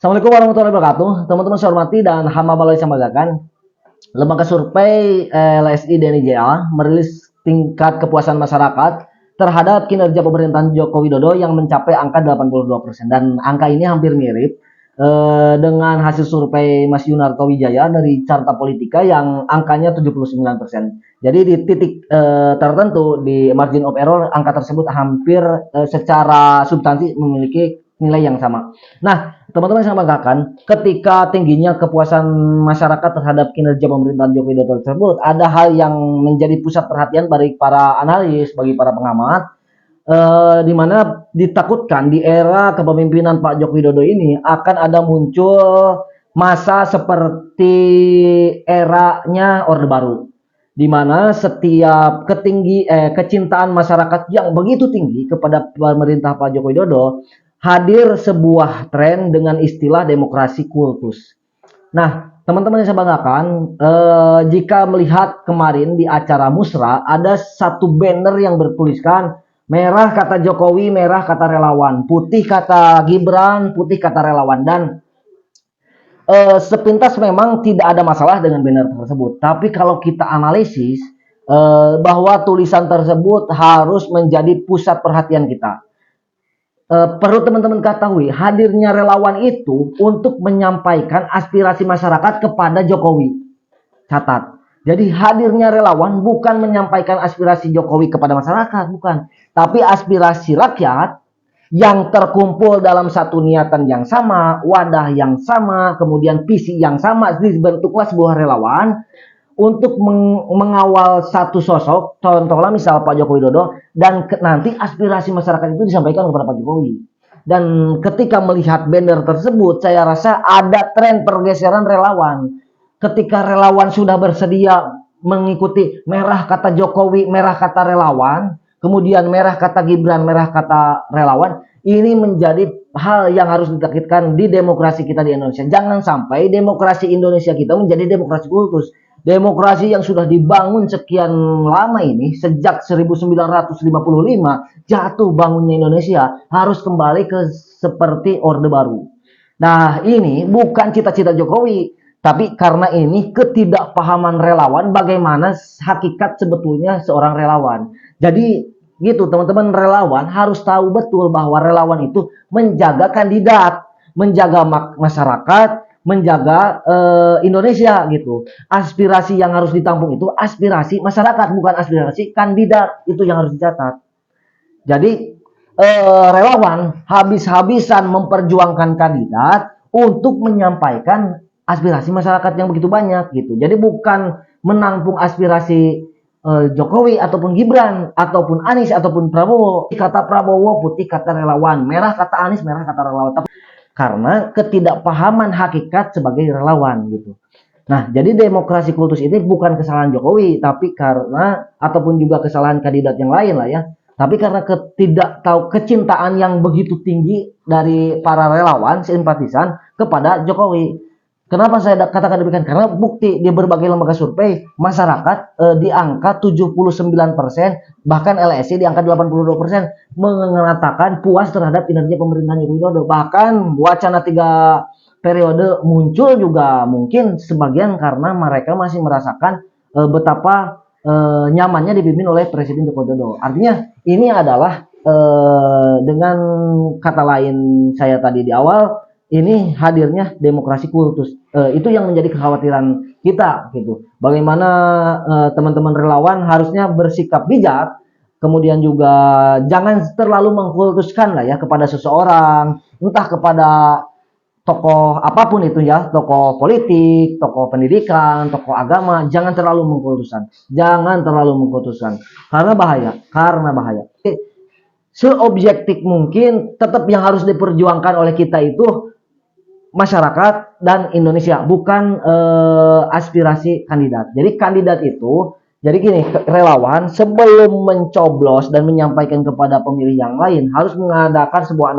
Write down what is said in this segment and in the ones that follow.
Assalamualaikum warahmatullahi wabarakatuh. Teman-teman saya hormati dan hamba balai sambagakan. Lembaga survei LSI DNIJA merilis tingkat kepuasan masyarakat terhadap kinerja pemerintahan Joko Widodo yang mencapai angka 82%, dan angka ini hampir mirip dengan hasil survei Mas Yunarto Wijaya dari Carta Politika yang angkanya 79%. Jadi di titik tertentu di margin of error angka tersebut hampir secara substansi memiliki nilai yang sama. Nah, teman-teman saya banggakan ketika tingginya kepuasan masyarakat terhadap kinerja pemerintahan Joko Widodo tersebut, ada hal yang menjadi pusat perhatian bagi para analis, bagi para pengamat, di mana ditakutkan di era kepemimpinan Pak Joko Widodo ini akan ada muncul masa seperti eranya Orde Baru, di mana setiap kecintaan masyarakat yang begitu tinggi kepada pemerintah Pak Joko Widodo, hadir sebuah tren dengan istilah demokrasi kultus. Nah, teman-teman yang saya banggakan, jika melihat kemarin di acara Musra, ada satu banner yang bertuliskan merah kata Jokowi, merah kata relawan, putih kata Gibran, putih kata relawan. Dan sepintas memang tidak ada masalah dengan banner tersebut. Tapi kalau kita analisis, bahwa tulisan tersebut harus menjadi pusat perhatian kita. Perlu teman-teman ketahui, hadirnya relawan itu untuk menyampaikan aspirasi masyarakat kepada Jokowi. Catat. Jadi hadirnya relawan bukan menyampaikan aspirasi Jokowi kepada masyarakat, bukan. Tapi aspirasi rakyat yang terkumpul dalam satu niatan yang sama, wadah yang sama, kemudian visi yang sama, dibentuklah sebuah relawan untuk mengawal satu sosok, contohnya misal Pak Joko Widodo, dan nanti aspirasi masyarakat itu disampaikan kepada Pak Jokowi. Dan ketika melihat banner tersebut, saya rasa ada tren pergeseran relawan. Ketika relawan sudah bersedia mengikuti merah kata Jokowi, merah kata relawan, kemudian merah kata Gibran, merah kata relawan, ini menjadi hal yang harus ditakutkan di demokrasi kita di Indonesia. Jangan sampai demokrasi Indonesia kita menjadi demokrasi kultus. Demokrasi yang sudah dibangun sekian lama ini, sejak 1955 jatuh bangunnya Indonesia, harus kembali ke seperti Orde Baru. Nah, ini bukan cita-cita Jokowi, tapi karena ini ketidakpahaman relawan bagaimana hakikat sebetulnya seorang relawan. Jadi gitu teman-teman, relawan harus tahu betul bahwa relawan itu menjaga kandidat, menjaga masyarakat, menjaga Indonesia gitu. Aspirasi yang harus ditampung itu aspirasi masyarakat, bukan aspirasi kandidat. Itu yang harus dicatat. Jadi relawan habis-habisan memperjuangkan kandidat untuk menyampaikan aspirasi masyarakat yang begitu banyak gitu. Jadi bukan menampung aspirasi Jokowi ataupun Gibran ataupun Anies ataupun Prabowo. Kata Prabowo putih kata relawan, merah kata Anies, merah kata relawan. Tapi karena ketidakpahaman hakikat sebagai relawan gitu. Nah, jadi demokrasi kultus ini bukan kesalahan Jokowi, tapi karena ataupun juga kesalahan kandidat yang lain lah ya. Tapi karena kecintaan yang begitu tinggi dari para relawan, simpatisan kepada Jokowi. Kenapa saya katakan demikian? Karena bukti di berbagai lembaga survei masyarakat di angka 79%, bahkan LSI di angka 82% mengatakan puas terhadap kinerja pemerintahan Joko Widodo. Bahkan wacana 3 periode muncul juga mungkin sebagian karena mereka masih merasakan betapa nyamannya dipimpin oleh Presiden Joko Widodo. Artinya ini adalah dengan kata lain saya tadi di awal, ini hadirnya demokrasi kultus. Itu yang menjadi kekhawatiran kita gitu. Bagaimana teman-teman relawan harusnya bersikap bijak, kemudian juga jangan terlalu mengkultuskan lah ya kepada seseorang, entah kepada tokoh apapun itu ya, tokoh politik, tokoh pendidikan, tokoh agama, jangan terlalu mengkultuskan. Jangan terlalu mengkultuskan. Karena bahaya, karena bahaya. Seobjektif mungkin tetap yang harus diperjuangkan oleh kita itu masyarakat dan Indonesia, bukan aspirasi kandidat. Jadi kandidat itu, jadi gini, relawan sebelum mencoblos dan menyampaikan kepada pemilih yang lain harus mengadakan sebuah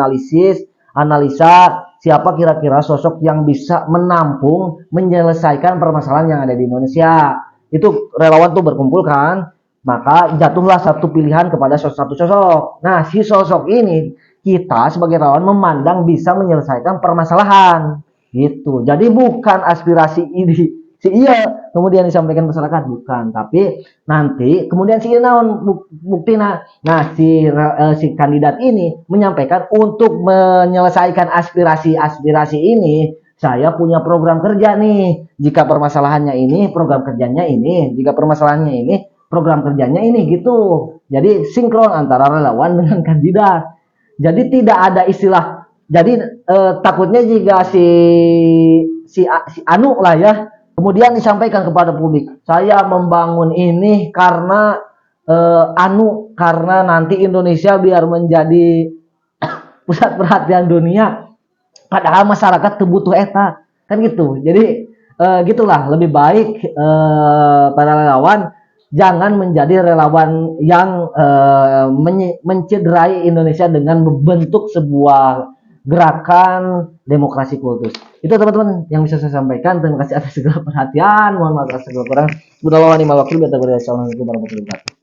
analisa siapa kira-kira sosok yang bisa menampung, menyelesaikan permasalahan yang ada di Indonesia. Itu relawan tuh berkumpul kan, maka jatuhlah satu pilihan kepada satu sosok. Nah, si sosok ini kita sebagai relawan memandang bisa menyelesaikan permasalahan gitu. Jadi bukan aspirasi ini si iya kemudian disampaikan masyarakat, bukan, tapi nanti kemudian si naon bukti nah si kandidat ini menyampaikan untuk menyelesaikan aspirasi ini saya punya program kerja nih, jika permasalahannya ini program kerjanya ini, jika permasalahannya ini program kerjanya ini gitu. Jadi sinkron antara relawan dengan kandidat, jadi tidak ada istilah. Jadi takutnya jika si Anu lah ya, kemudian disampaikan kepada publik, saya membangun ini karena Anu, karena nanti Indonesia biar menjadi pusat perhatian dunia, padahal masyarakat kebutuh eta kan gitu. Jadi gitulah, lebih baik para relawan jangan menjadi relawan yang mencederai Indonesia dengan membentuk sebuah gerakan demokrasi kultus. Itu teman-teman yang bisa saya sampaikan. Terima kasih atas segala perhatian. Mohon maaf atas segala kurang. Assalamualaikum warahmatullahi wabarakatuh.